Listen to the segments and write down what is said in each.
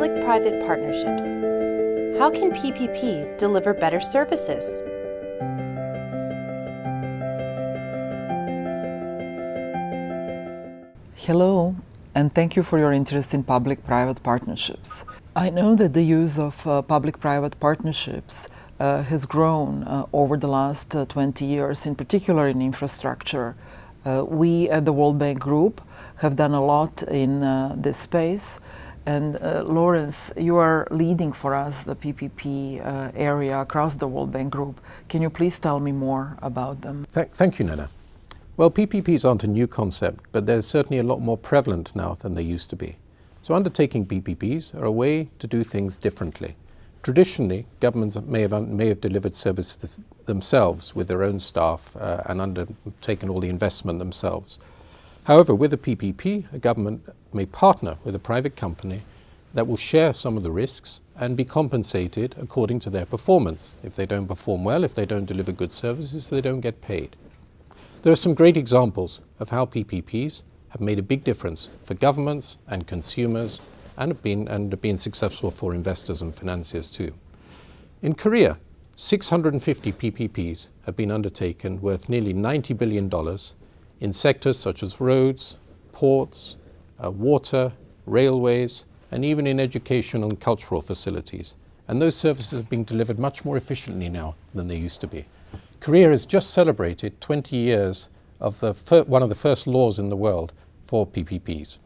Public-private partnerships. How can PPPs deliver better services? Hello, and thank you for your interest in public-private partnerships. I know that the use of public-private partnerships has grown over the last 20 years, in particular in infrastructure. We at the World Bank Group have done a lot in this space. And Lawrence, you are leading for us the PPP area across the World Bank Group. Can you please tell me more about them? Thank you, Nana. Well, PPPs aren't a new concept, but they're certainly a lot more prevalent now than they used to be. So undertaking PPPs are a way to do things differently. Traditionally, governments may have delivered services themselves with their own staff and undertaken all the investment themselves. However, with a PPP, a government may partner with a private company that will share some of the risks and be compensated according to their performance. If they don't perform well, if they don't deliver good services, they don't get paid. There are some great examples of how PPPs have made a big difference for governments and consumers and have been successful for investors and financiers too. In Korea, 650 PPPs have been undertaken worth nearly $90 billion in sectors such as roads, ports, water, railways, and even in educational and cultural facilities. And those services are being delivered much more efficiently now than they used to be. Korea has just celebrated 20 years of one of the first laws in the world for PPPs.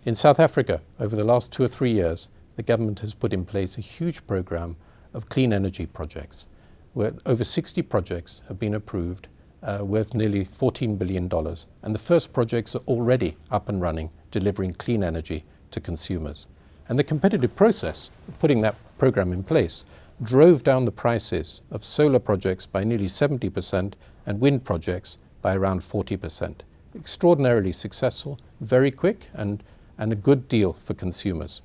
In South Africa, over the last 2 or 3 years, the government has put in place a huge program of clean energy projects, where over 60 projects have been approved worth nearly $14 billion. And the first projects are already up and running, delivering clean energy to consumers. And the competitive process of putting that program in place drove down the prices of solar projects by nearly 70% and wind projects by around 40%. Extraordinarily successful, very quick, and a good deal for consumers.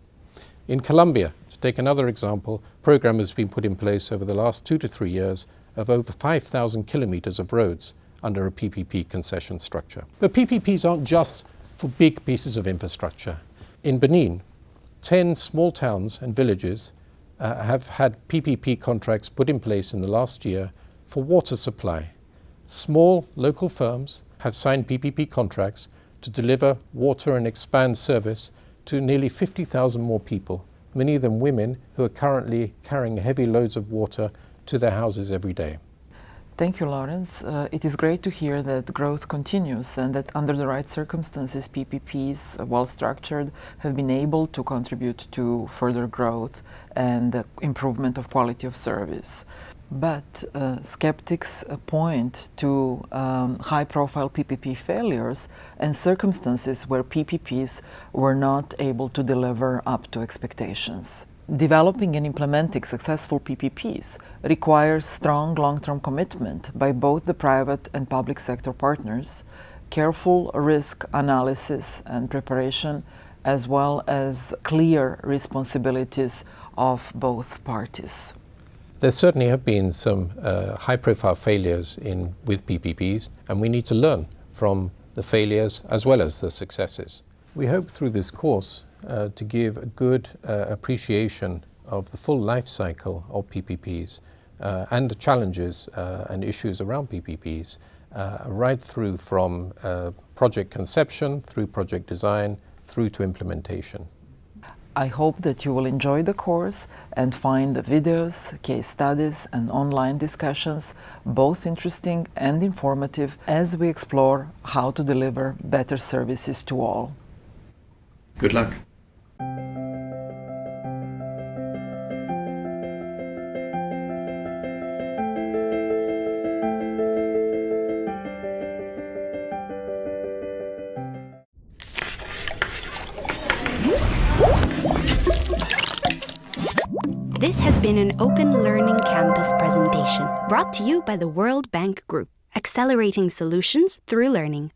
In Colombia, to take another example, a program has been put in place over the last 2 to 3 years of over 5,000 kilometers of roads under a PPP concession structure. But PPPs aren't just for big pieces of infrastructure. In Benin, 10 small towns and villages have had PPP contracts put in place in the last year for water supply. Small local firms have signed PPP contracts to deliver water and expand service to nearly 50,000 more people, many of them women who are currently carrying heavy loads of water to their houses every day. Thank you, Lawrence. It is great to hear that growth continues and that under the right circumstances, PPPs, well structured, have been able to contribute to further growth and improvement of quality of service. But skeptics point to high-profile PPP failures and circumstances where PPPs were not able to deliver up to expectations. Developing and implementing successful PPPs requires strong long-term commitment by both the private and public sector partners, careful risk analysis and preparation, as well as clear responsibilities of both parties. There certainly have been some high-profile failures with PPPs, and we need to learn from the failures as well as the successes. We hope through this course to give a good appreciation of the full life cycle of PPPs and the challenges and issues around PPPs, right through from project conception, through project design, through to implementation. I hope that you will enjoy the course and find the videos, case studies, and online discussions both interesting and informative as we explore how to deliver better services to all. Good luck. This has been an Open Learning Campus presentation brought to you by the World Bank Group, accelerating solutions through learning.